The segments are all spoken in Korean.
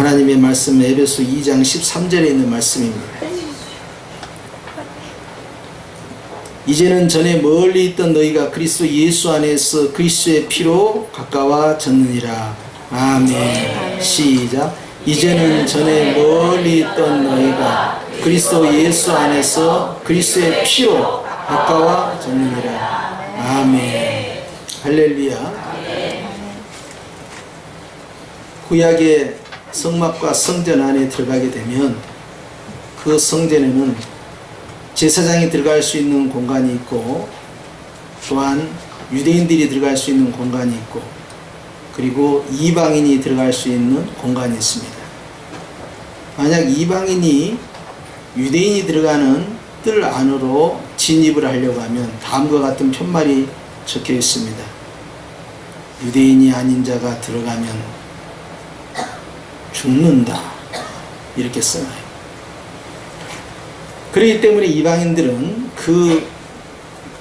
하나님의 말씀 에베소 2장 13절에 있는 말씀입니다. 이제는 전에 멀리 있던 너희가 그리스도 예수 안에서 그리스도의 피로 가까워졌느니라. 아멘. 시작. 이제는 전에 멀리 있던 너희가 그리스도 예수 안에서 그리스도의 피로 가까워졌느니라. 아멘. 할렐루야. 구약의 성막과 성전 안에 들어가게 되면 그 성전에는 제사장이 들어갈 수 있는 공간이 있고, 또한 유대인들이 들어갈 수 있는 공간이 있고, 그리고 이방인이 들어갈 수 있는 공간이 있습니다. 만약 이방인이 유대인이 들어가는 뜰 안으로 진입을 하려고 하면 다음과 같은 편말이 적혀 있습니다. 유대인이 아닌 자가 들어가면 죽는다, 이렇게 써놔요. 그렇기 때문에 이방인들은 그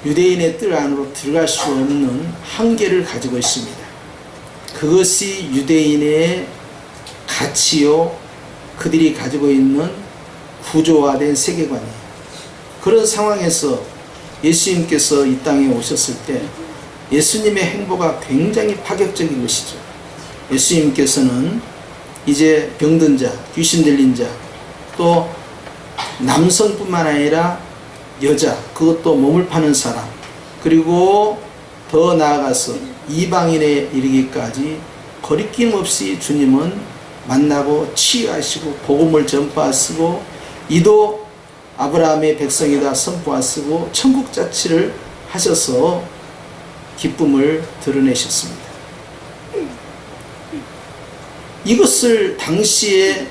유대인의 뜰 안으로 들어갈 수 없는 한계를 가지고 있습니다. 그것이 유대인의 가치요, 그들이 가지고 있는 구조화된 세계관이에요. 그런 상황에서 예수님께서 이 땅에 오셨을 때 예수님의 행보가 굉장히 파격적인 것이죠. 예수님께서는 이제 병든 자, 귀신 들린 자, 또 남성뿐만 아니라 여자, 그것도 몸을 파는 사람, 그리고 더 나아가서 이방인에 이르기까지 거리낌 없이 주님은 만나고 치유하시고 복음을 전파하시고 이도 아브라함의 백성이다 선포하시고 천국 자치를 하셔서 기쁨을 드러내셨습니다. 이것을 당시에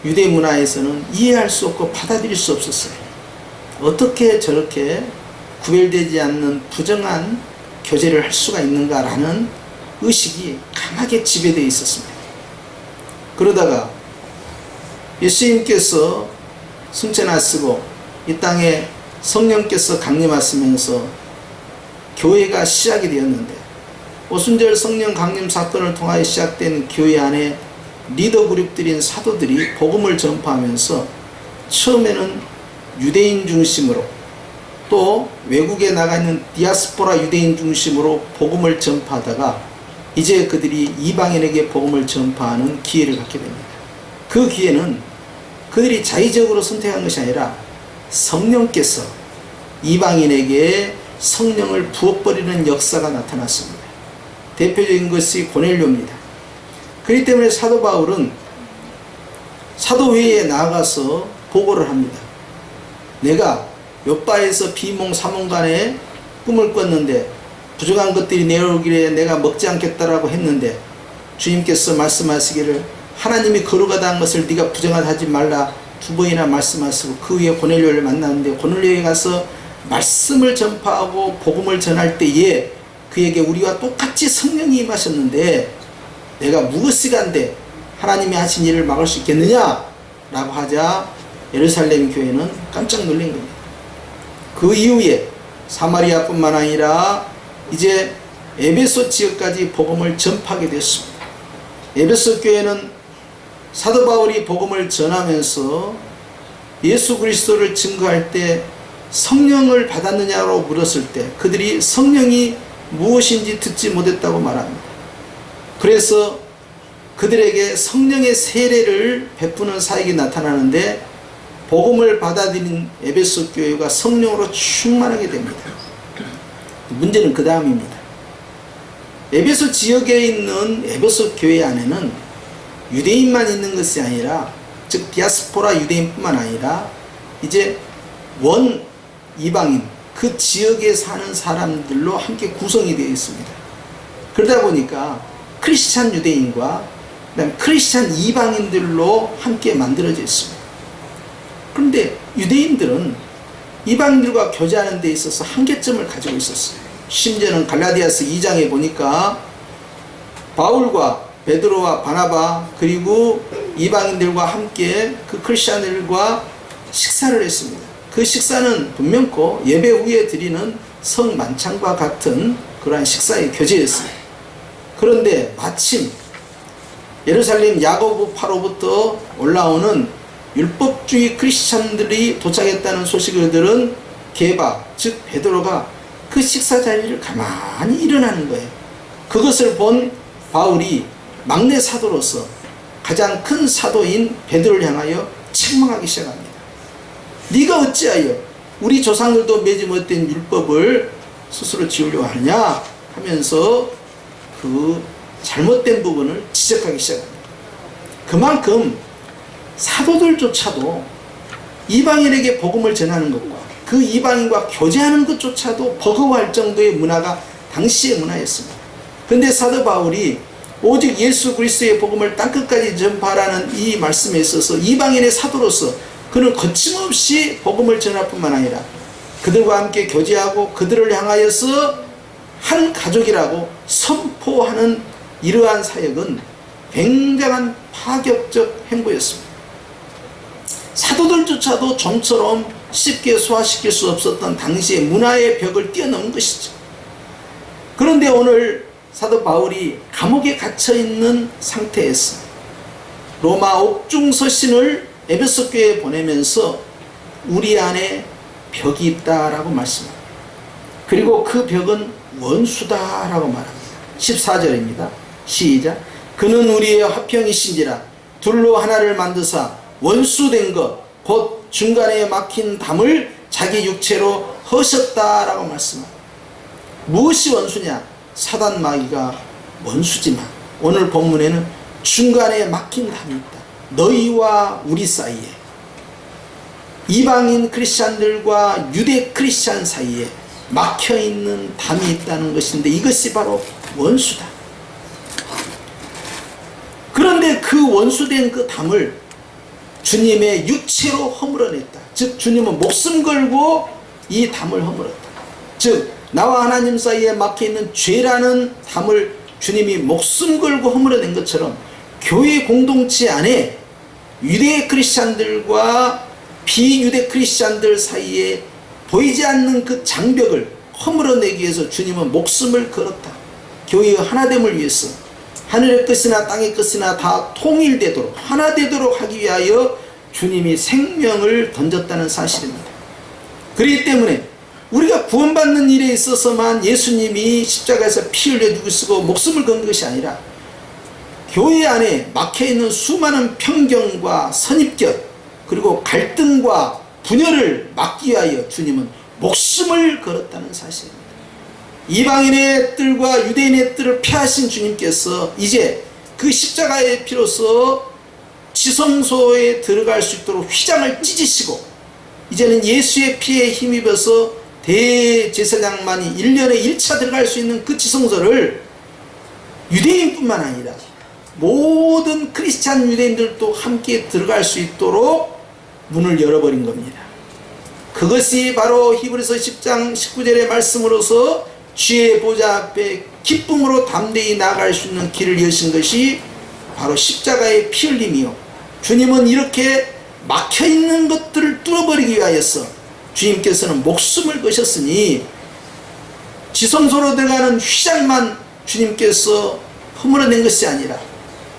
유대 문화에서는 이해할 수 없고 받아들일 수 없었어요. 어떻게 저렇게 구별되지 않는 부정한 교제를 할 수가 있는가라는 의식이 강하게 지배되어 있었습니다. 그러다가 예수님께서 승천하시고 이 땅에 성령께서 강림하시면서 교회가 시작이 되었는데, 오순절 성령 강림 사건을 통하여 시작된 교회 안에 리더 그룹들인 사도들이 복음을 전파하면서 처음에는 유대인 중심으로, 또 외국에 나가 있는 디아스포라 유대인 중심으로 복음을 전파하다가 이제 그들이 이방인에게 복음을 전파하는 기회를 갖게 됩니다. 그 기회는 그들이 자의적으로 선택한 것이 아니라 성령께서 이방인에게 성령을 부어버리는 역사가 나타났습니다. 대표적인 것이 고넬료입니다. 그렇기 때문에 사도 바울은 사도회의에 나아가서 보고를 합니다. 내가 욥바에서 비몽 사몽간에 꿈을 꿨는데 부정한 것들이 내려오기에 내가 먹지 않겠다라고 했는데 주님께서 말씀하시기를 하나님이 거룩하다 한 것을 네가 부정하다 하지 말라 2번이나 말씀하시고, 그 후에 고넬료를 만났는데 고넬료에 가서 말씀을 전파하고 복음을 전할 때에 그에게 우리와 똑같이 성령이 임하셨는데 내가 무엇이간데 하나님이 하신 일을 막을 수 있겠느냐 라고 하자 예루살렘 교회는 깜짝 놀란 겁니다. 그 이후에 사마리아뿐만 아니라 이제 에베소 지역까지 복음을 전파하게 됐습니다. 에베소 교회는 사도 바울이 복음을 전하면서 예수 그리스도를 증거할 때 성령을 받았느냐고 물었을 때 그들이 성령이 무엇인지 듣지 못했다고 말합니다. 그래서 그들에게 성령의 세례를 베푸는 사역이 나타나는데 복음을 받아들인 에베소 교회가 성령으로 충만하게 됩니다. 문제는 그 다음입니다. 에베소 지역에 있는 에베소 교회 안에는 유대인만 있는 것이 아니라, 즉 디아스포라 유대인뿐만 아니라 이제 원 이방인, 그 지역에 사는 사람들로 함께 구성이 되어 있습니다. 그러다 보니까 크리스찬 유대인과 그다음 크리스찬 이방인들로 함께 만들어져 있습니다. 그런데 유대인들은 이방인들과 교제하는 데 있어서 한계점을 가지고 있었어요. 심지어는 갈라디아서 2장에 보니까 바울과 베드로와 바나바 그리고 이방인들과 함께 그 크리스찬들과 식사를 했습니다. 그 식사는 분명코 예배 후에 드리는 성만찬과 같은 그러한 식사의 교제였습니다. 그런데 마침 예루살렘 야고보파로부터 올라오는 율법주의 크리스찬들이 도착했다는 소식을 들은 게바, 즉 베드로가 그 식사 자리를 가만히 일어나는 거예요. 그것을 본 바울이 막내 사도로서 가장 큰 사도인 베드로를 향하여 책망하기 시작합니다. 네가 어찌하여 우리 조상들도 매지 못된 율법을 스스로 지으려고 하느냐 하면서 그 잘못된 부분을 지적하기 시작합니다. 그만큼 사도들조차도 이방인에게 복음을 전하는 것과 그 이방인과 교제하는 것조차도 버거워할 정도의 문화가 당시의 문화였습니다. 그런데 사도 바울이 오직 예수 그리스도의 복음을 땅끝까지 전파하라는 이 말씀에 있어서 이방인의 사도로서 그는 거침없이 복음을 전할 뿐만 아니라 그들과 함께 교제하고 그들을 향하여서 한 가족이라고 선포하는 이러한 사역은 굉장한 파격적 행보였습니다. 사도들조차도 좀처럼 쉽게 소화시킬 수 없었던 당시의 문화의 벽을 뛰어넘은 것이죠. 그런데 오늘 사도 바울이 감옥에 갇혀있는 상태에서 로마 옥중서신을 에베소 교회에 보내면서 우리 안에 벽이 있다라고 말씀합니다. 그리고 그 벽은 원수다라고 말합니다. 14절입니다. 시작. 그는 우리의 화평이신지라 둘로 하나를 만드사 원수된 것 곧 중간에 막힌 담을 자기 육체로 허셨다라고 말씀합니다. 무엇이 원수냐? 사단 마귀가 원수지만 오늘 본문에는 중간에 막힌 담이 있다. 너희와 우리 사이에, 이방인 크리스찬들과 유대 크리스찬 사이에 막혀있는 담이 있다는 것인데 이것이 바로 원수다. 그런데 그 원수된 그 담을 주님의 육체로 허물어냈다. 즉 주님은 목숨 걸고 이 담을 허물었다. 즉 나와 하나님 사이에 막혀있는 죄라는 담을 주님이 목숨 걸고 허물어낸 것처럼 교회 공동체 안에 유대 크리스찬들과 비유대 크리스찬들 사이에 보이지 않는 그 장벽을 허물어내기 위해서 주님은 목숨을 걸었다. 교회의 하나됨을 위해서 하늘의 끝이나 땅의 끝이나 다 통일되도록 하나되도록 하기 위하여 주님이 생명을 던졌다는 사실입니다. 그렇기 때문에 우리가 구원받는 일에 있어서만 예수님이 십자가에서 피 흘려 죽으시고 목숨을 건 것이 아니라 교회 안에 막혀있는 수많은 편견과 선입견 그리고 갈등과 분열을 막기 위하여 주님은 목숨을 걸었다는 사실입니다. 이방인의 뜰과 유대인의 뜰을 폐하신 주님께서 이제 그 십자가의 피로서 지성소에 들어갈 수 있도록 휘장을 찢으시고 이제는 예수의 피에 힘입어서 대제사장만이 1년에 1차 들어갈 수 있는 그 지성소를 유대인뿐만 아니라 모든 크리스찬 유대인들도 함께 들어갈 수 있도록 문을 열어버린 겁니다. 그것이 바로 히브리서 10장 19절의 말씀으로서 주의 보좌 앞에 기쁨으로 담대히 나아갈 수 있는 길을 여신 것이 바로 십자가의 피 흘림이요. 주님은 이렇게 막혀있는 것들을 뚫어버리기 위하여서 주님께서는 목숨을 거셨으니 지성소로 들어가는 휘장만 주님께서 허물어낸 것이 아니라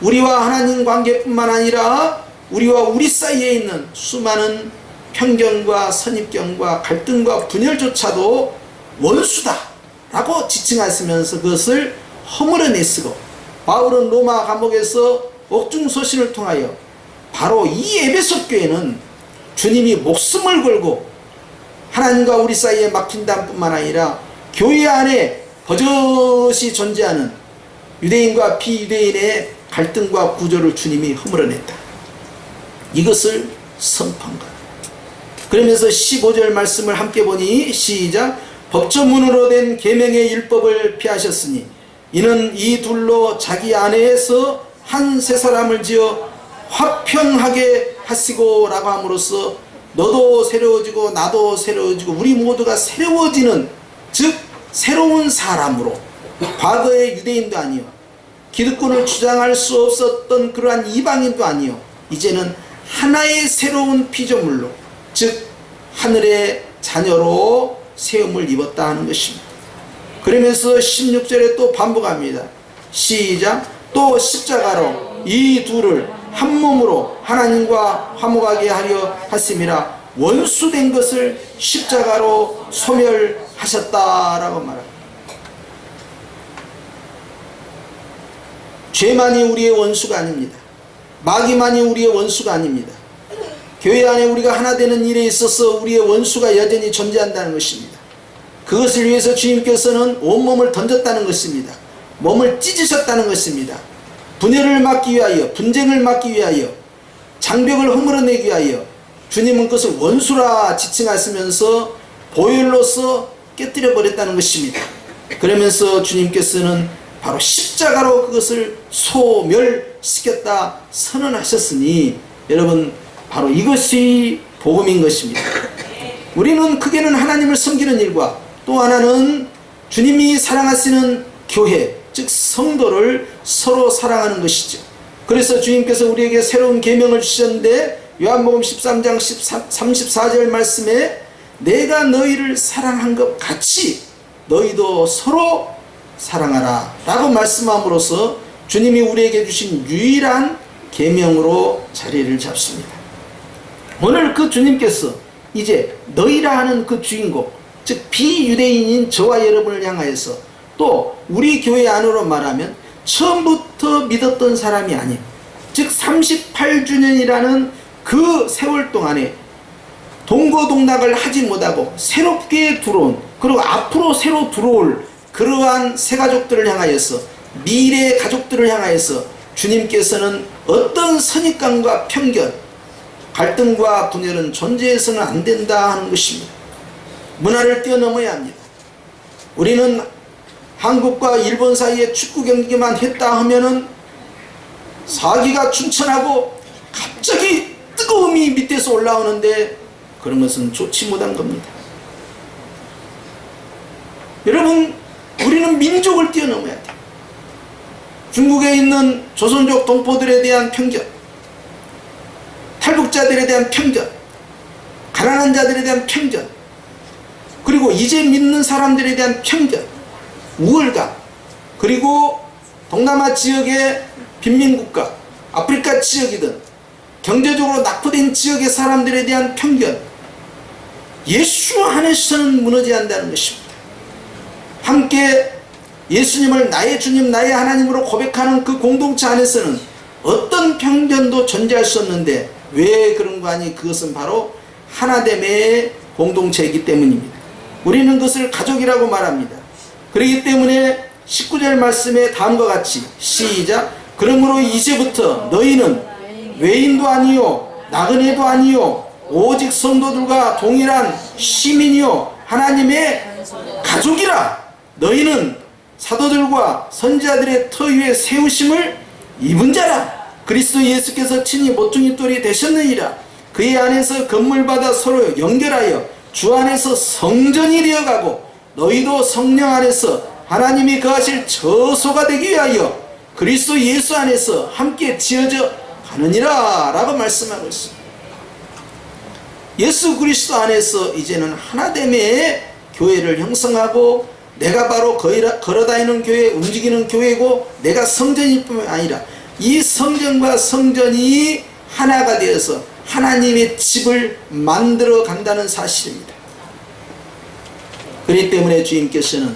우리와 하나님 관계뿐만 아니라 우리와 우리 사이에 있는 수많은 편견과 선입견과 갈등과 분열조차도 원수다 라고 지칭하시면서 그것을 허물어내시고 바울은 로마 감옥에서 옥중서신을 통하여 바로 이 에베소 교회는 주님이 목숨을 걸고 하나님과 우리 사이에 막힌 담뿐만 아니라 교회 안에 버젓이 존재하는 유대인과 비유대인의 갈등과 구조를 주님이 허물어냈다. 이것을 선포한 거다. 그러면서 15절 말씀을 함께 보니 시작. 법조문으로 된 계명의 율법을 피하셨으니 이는 이 둘로 자기 안에서 한 세 사람을 지어 화평하게 하시고 라고 함으로써 너도 새로워지고 나도 새로워지고 우리 모두가 새로워지는 즉 새로운 사람으로 과거의 유대인도 아니요 기득권을 주장할 수 없었던 그러한 이방인도 아니요 이제는 하나의 새로운 피조물로 즉 하늘의 자녀로 세움을 입었다 하는 것입니다. 그러면서 16절에 또 반복합니다. 시작. 또 십자가로 이 둘을 한 몸으로 하나님과 화목하게 하려 하심이라 원수된 것을 십자가로 소멸하셨다라고 말합니다. 죄만이 우리의 원수가 아닙니다. 마귀만이 우리의 원수가 아닙니다. 교회 안에 우리가 하나 되는 일에 있어서 우리의 원수가 여전히 존재한다는 것입니다. 그것을 위해서 주님께서는 온몸을 던졌다는 것입니다. 몸을 찢으셨다는 것입니다. 분열을 막기 위하여, 분쟁을 막기 위하여, 장벽을 허물어내기 위하여 주님은 그것을 원수라 지칭하시면서 보혈로서 깨뜨려 버렸다는 것입니다. 그러면서 주님께서는 바로 십자가로 그것을 소멸시켰다 선언하셨으니 여러분 바로 이것이 복음인 것입니다. 우리는 크게는 하나님을 섬기는 일과 또 하나는 주님이 사랑하시는 교회 즉 성도를 서로 사랑하는 것이죠. 그래서 주님께서 우리에게 새로운 계명을 주셨는데 요한복음 13장 34절 말씀에 내가 너희를 사랑한 것 같이 너희도 서로 사랑하라 라고 말씀함으로써 주님이 우리에게 주신 유일한 계명으로 자리를 잡습니다. 오늘 그 주님께서 이제 너희라 하는 그 주인공 즉 비유대인인 저와 여러분을 향하여서 또 우리 교회 안으로 말하면 처음부터 믿었던 사람이 아닌 즉 38주년이라는 그 세월 동안에 동거동락을 하지 못하고 새롭게 들어온 그리고 앞으로 새로 들어올 그러한 새 가족들을 향하여서 미래 가족들을 향하여서 주님께서는 어떤 선입관과 편견 갈등과 분열은 존재해서는 안 된다 하는 것입니다. 문화를 뛰어넘어야 합니다. 우리는 한국과 일본 사이에 축구 경기만 했다 하면은 사기가 춘천하고 갑자기 뜨거움이 밑에서 올라오는데 그런 것은 좋지 못한 겁니다. 여러분 우리는 민족을 뛰어넘어야 돼요. 중국에 있는 조선족 동포들에 대한 편견, 탈북자들에 대한 편견, 가난한 자들에 대한 편견, 그리고 이제 믿는 사람들에 대한 편견, 우월감, 그리고 동남아 지역의 빈민국가, 아프리카 지역이든 경제적으로 낙후된 지역의 사람들에 대한 편견, 예수 안에서는 무너져야 한다는 것입니다. 함께 예수님을 나의 주님 나의 하나님으로 고백하는 그 공동체 안에서는 어떤 편견도 존재할 수 없는데 왜 그런 거 아니? 그것은 바로 하나됨의 공동체이기 때문입니다. 우리는 그것을 가족이라고 말합니다. 그렇기 때문에 19절 말씀에 다음과 같이 시작 그러므로 이제부터 너희는 외인도 아니요 나그네도 아니요 오직 성도들과 동일한 시민이요 하나님의 가족이라. 너희는 사도들과 선지자들의 터 위에 세우심을 입은 자라. 그리스도 예수께서 친히 모퉁이 돌이 되셨느니라. 그의 안에서 건물받아 서로 연결하여 주 안에서 성전이 되어가고 너희도 성령 안에서 하나님이 거하실 저소가 되기 위하여 그리스도 예수 안에서 함께 지어져 가느니라 라고 말씀하고 있습니다. 예수 그리스도 안에서 이제는 하나됨의 교회를 형성하고 내가 바로 걸어다니는 교회, 움직이는 교회고 내가 성전일 뿐만 아니라 이 성전과 성전이 하나가 되어서 하나님의 집을 만들어 간다는 사실입니다. 그렇기 때문에 주님께서는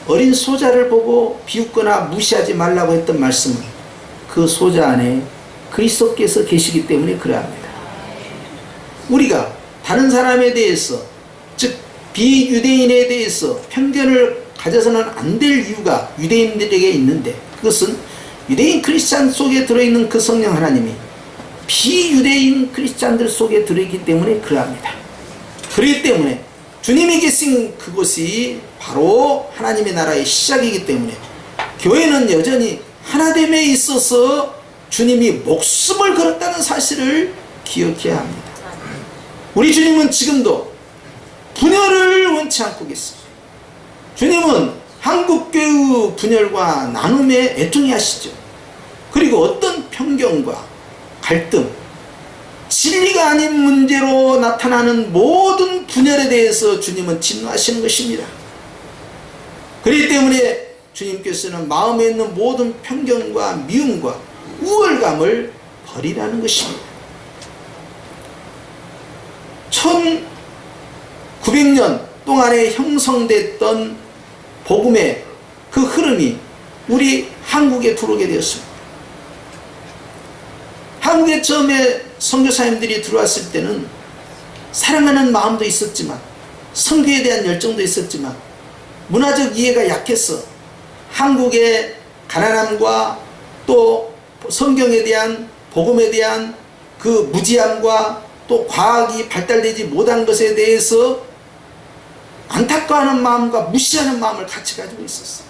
어린 소자를 보고 비웃거나 무시하지 말라고 했던 말씀은 그 소자 안에 그리스도께서 계시기 때문에 그러합니다. 우리가 다른 사람에 대해서 즉 비유대인에 대해서 편견을 가져서는 안 될 이유가 유대인들에게 있는데 그것은 유대인 크리스찬 속에 들어있는 그 성령 하나님이 비유대인 크리스찬들 속에 들어있기 때문에 그러합니다. 그렇기 때문에 주님이 계신 그곳이 바로 하나님의 나라의 시작이기 때문에 교회는 여전히 하나됨에 있어서 주님이 목숨을 걸었다는 사실을 기억해야 합니다. 우리 주님은 지금도 분열을 원치 않고 계십니다. 주님은 한국교회 분열과 나눔에 애통해하시죠. 그리고 어떤 편견과 갈등, 진리가 아닌 문제로 나타나는 모든 분열에 대해서 주님은 진노하시는 것입니다. 그렇기 때문에 주님께서는 마음에 있는 모든 편견과 미움과 우월감을 버리라는 것입니다. 1900년 동안에 형성됐던 복음의 그 흐름이 우리 한국에 들어오게 되었습니다. 한국에 처음에 선교사님들이 들어왔을 때는 사랑하는 마음도 있었지만, 선교에 대한 열정도 있었지만, 문화적 이해가 약해서 한국의 가난함과 또 성경에 대한, 복음에 대한 그 무지함과 또 과학이 발달되지 못한 것에 대해서 안타까워하는 마음과 무시하는 마음을 같이 가지고 있었어요.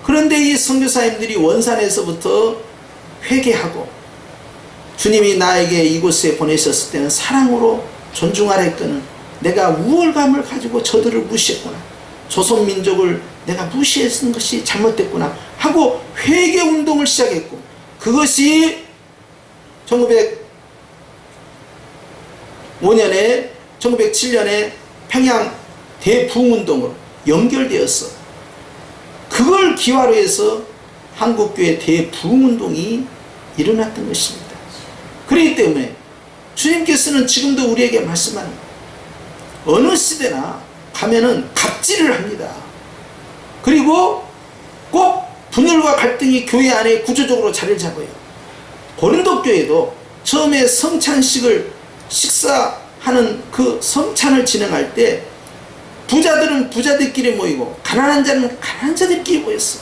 그런데 이 선교사님들이 원산에서부터 회개하고, 주님이 나에게 이곳에 보내셨을 때는 사랑으로 존중하라 했거늘 내가 우월감을 가지고 저들을 무시했구나, 조선민족을 내가 무시했던 것이 잘못됐구나 하고 회개운동을 시작했고, 그것이 1905년에 1907년에 평양 대부흥운동으로 연결되었어. 그걸 기화로 해서 한국교회 대부흥운동이 일어났던 것입니다. 그렇기 때문에 주님께서는 지금도 우리에게 말씀하는 거예요. 어느 시대나 가면은 갑질을 합니다. 그리고 꼭 분열과 갈등이 교회 안에 구조적으로 자리를 잡아요. 고린도 교회도 처음에 성찬식을 식사하는 그 성찬을 진행할 때 부자들은 부자들끼리 모이고 가난한 자는 가난한 자들끼리 모였어.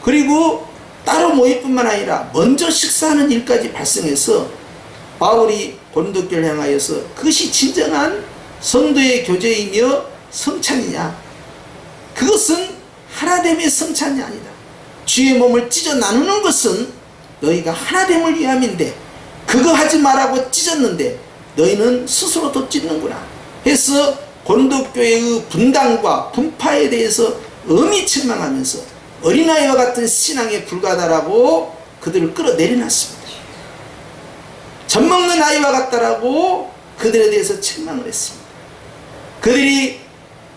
그리고 따로 모일 뿐만 아니라 먼저 식사하는 일까지 발생해서 바울이 고린도 교회를 향하여서 그것이 진정한 성도의 교제이며 성찬이냐, 그것은 하나됨의 성찬이 아니다. 주의 몸을 찢어 나누는 것은 너희가 하나됨을 위함인데 그거 하지 말라고 찢었는데 너희는 스스로도 찢는구나 해서 고린도 교회의 분당과 분파에 대해서 엄히 책망하면서 어린아이와 같은 신앙에 불과하다라고 그들을 끌어내려놨습니다. 젖먹는 아이와 같다라고 그들에 대해서 책망을 했습니다. 그들이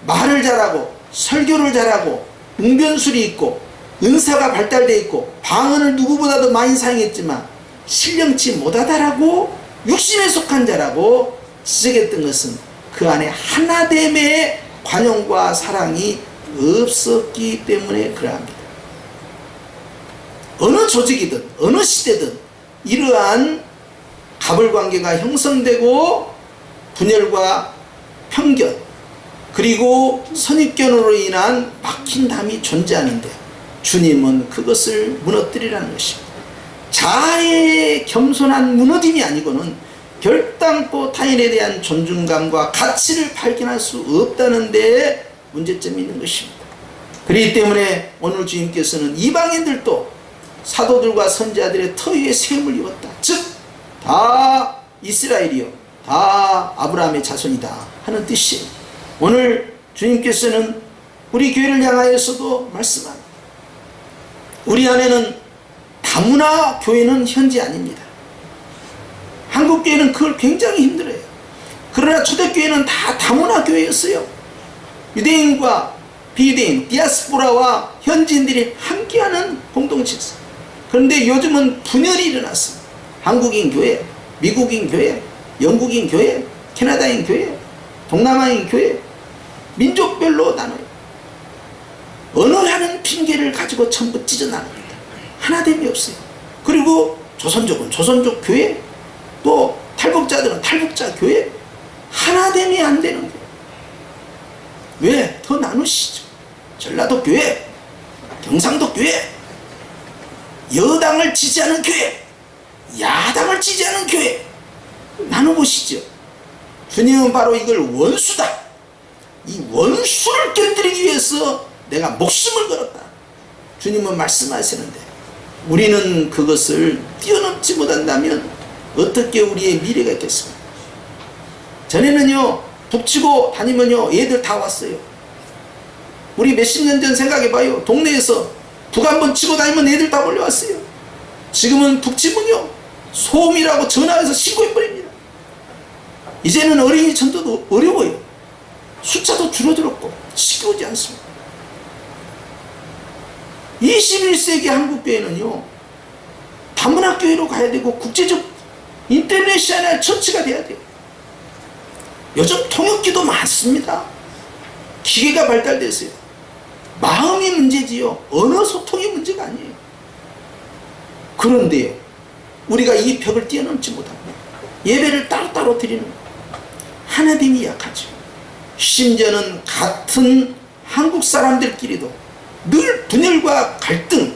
말을 잘하고 설교를 잘하고 웅변술이 있고 은사가 발달되어 있고 방언을 누구보다도 많이 사용했지만 신령치 못하다라고 육신에 속한 자라고 지적했던 것은 그 안에 하나됨의 관용과 사랑이 없었기 때문에 그러합니다. 어느 조직이든 어느 시대든 이러한 가불관계가 형성되고 분열과 편견 그리고 선입견으로 인한 막힌 담이 존재하는데 주님은 그것을 무너뜨리라는 것입니다. 자아의 겸손한 무너짐이 아니고는 결단코 타인에 대한 존중감과 가치를 발견할 수 없다는 데에 문제점이 있는 것입니다. 그렇기 때문에 오늘 주님께서는 이방인들도 사도들과 선지자들의 터 위에 세움을 입었다. 즉 다 이스라엘이요 다 아브라함의 자손이다 하는 뜻이에요. 오늘 주님께서는 우리 교회를 향하여서도 말씀합니다. 우리 안에는 다문화 교회는 현재 아닙니다. 한국 교회는 그걸 굉장히 힘들어요. 그러나 초대교회는 다 다문화 교회였어요. 유대인과 비유대인, 디아스포라와 현지인들이 함께하는 공동체였어요. 그런데 요즘은 분열이 일어났습니다. 한국인 교회, 미국인 교회, 영국인 교회, 캐나다인 교회, 동남아인 교회, 민족별로 나눠요. 언어라는 핑계를 가지고 전부 찢어나갑니다. 하나됨이 없어요. 그리고 조선족은 조선족 교회, 또 탈북자들은 탈북자 교회, 하나됨이 안 되는 거예요. 왜? 더 나누시죠. 전라도 교회, 경상도 교회, 여당을 지지하는 교회, 야당을 지지하는 교회 나눠보시죠. 주님은 바로 이걸 원수다. 이 원수를 깨뜨리기 위해서 내가 목숨을 걸었다. 주님은 말씀하시는데 우리는 그것을 뛰어넘지 못한다면 어떻게 우리의 미래가 있겠습니까? 전에는요 북치고 다니면요 애들 다 왔어요. 우리 몇십 년 전 생각해봐요. 동네에서 북 한번 치고 다니면 애들 다 몰려왔어요. 지금은 북치면요 소음이라고 전화해서 신고해버립니다. 이제는 어린이 전도도 어려워요. 숫자도 줄어들었고 시끄러우지 않습니다. 21세기 한국교회는요, 다문화교회로 가야 되고 국제적 인터내셔널 처치가 돼야 돼요. 요즘 통역기도 많습니다. 기계가 발달됐어요. 마음이 문제지요. 언어 소통이 문제가 아니에요. 그런데요, 우리가 이 벽을 뛰어넘지 못합니다. 예배를 따로따로 드리는 거예요. 하나됨이 약하죠. 심지어는 같은 한국 사람들끼리도 늘 분열과 갈등,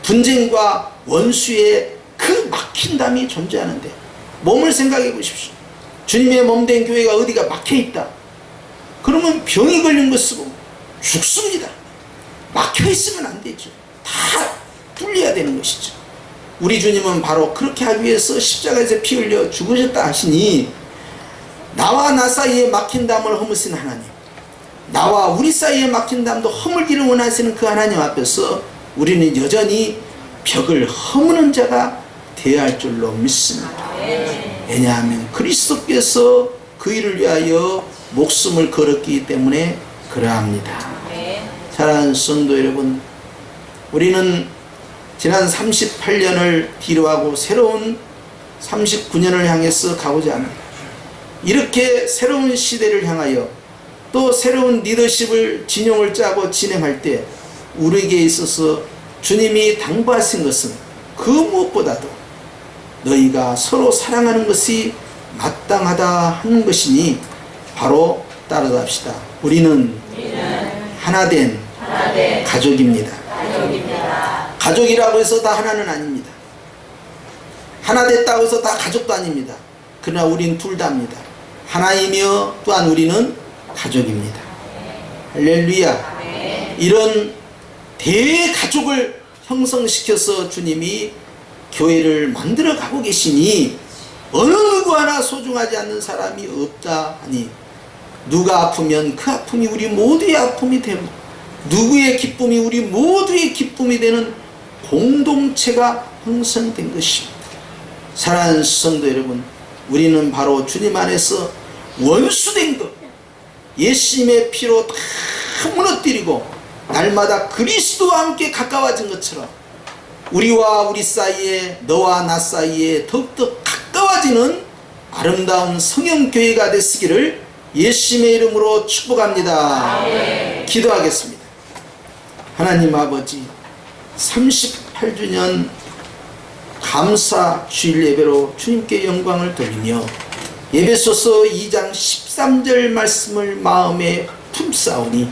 분쟁과 원수의 그 막힌담이 존재하는데, 몸을 생각해 보십시오. 주님의 몸된 교회가 어디가 막혀있다 그러면 병이 걸린 거 쓰고 죽습니다. 막혀있으면 안 되죠. 다 뚫려야 되는 것이죠. 우리 주님은 바로 그렇게 하기 위해서 십자가에서 피 흘려 죽으셨다 하시니, 나와 나 사이에 막힌 담을 허무신 하나님, 나와 우리 사이에 막힌 담도 허물기를 원하시는 그 하나님 앞에서 우리는 여전히 벽을 허무는 자가 되어야 할 줄로 믿습니다. 왜냐하면 그리스도께서 그 일을 위하여 목숨을 걸었기 때문에 그러합니다. 사랑하는 성도 여러분, 우리는 지난 38년을 뒤로하고 새로운 39년을 향해서 가고자 합니다. 이렇게 새로운 시대를 향하여 또 새로운 리더십을 진영을 짜고 진행할 때 우리에게 있어서 주님이 당부하신 것은 그 무엇보다도 너희가 서로 사랑하는 것이 마땅하다 하는 것이니 바로 따라갑시다. 우리는 하나된 가족입니다. 가족이라고 해서 다 하나는 아닙니다. 하나 됐다고 해서 다 가족도 아닙니다. 그러나 우린 둘 다입니다. 하나이며 또한 우리는 가족입니다. 할렐루야. 이런 대가족을 형성시켜서 주님이 교회를 만들어 가고 계시니 어느 누구 하나 소중하지 않는 사람이 없다 하니, 누가 아프면 그 아픔이 우리 모두의 아픔이 되고 누구의 기쁨이 우리 모두의 기쁨이 되는 공동체가 형성된 것입니다. 사랑하는 성도 여러분, 우리는 바로 주님 안에서 원수된 것, 예수님의 피로 다 무너뜨리고 날마다 그리스도와 함께 가까워진 것처럼 우리와 우리 사이에, 너와 나 사이에 더욱더 가까워지는 아름다운 성형교회가 되시기를 예수님의 이름으로 축복합니다. 기도하겠습니다. 하나님 아버지, 38주년 감사 주일 예배로 주님께 영광을 돌리며 에베소서 2장 13절 말씀을 마음에 품사오니,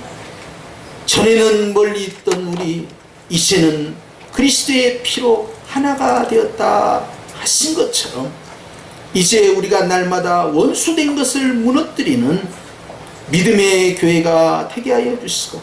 전에는 멀리 있던 우리 이제는 그리스도의 피로 하나가 되었다 하신 것처럼 이제 우리가 날마다 원수된 것을 무너뜨리는 믿음의 교회가 되게 하여 주시고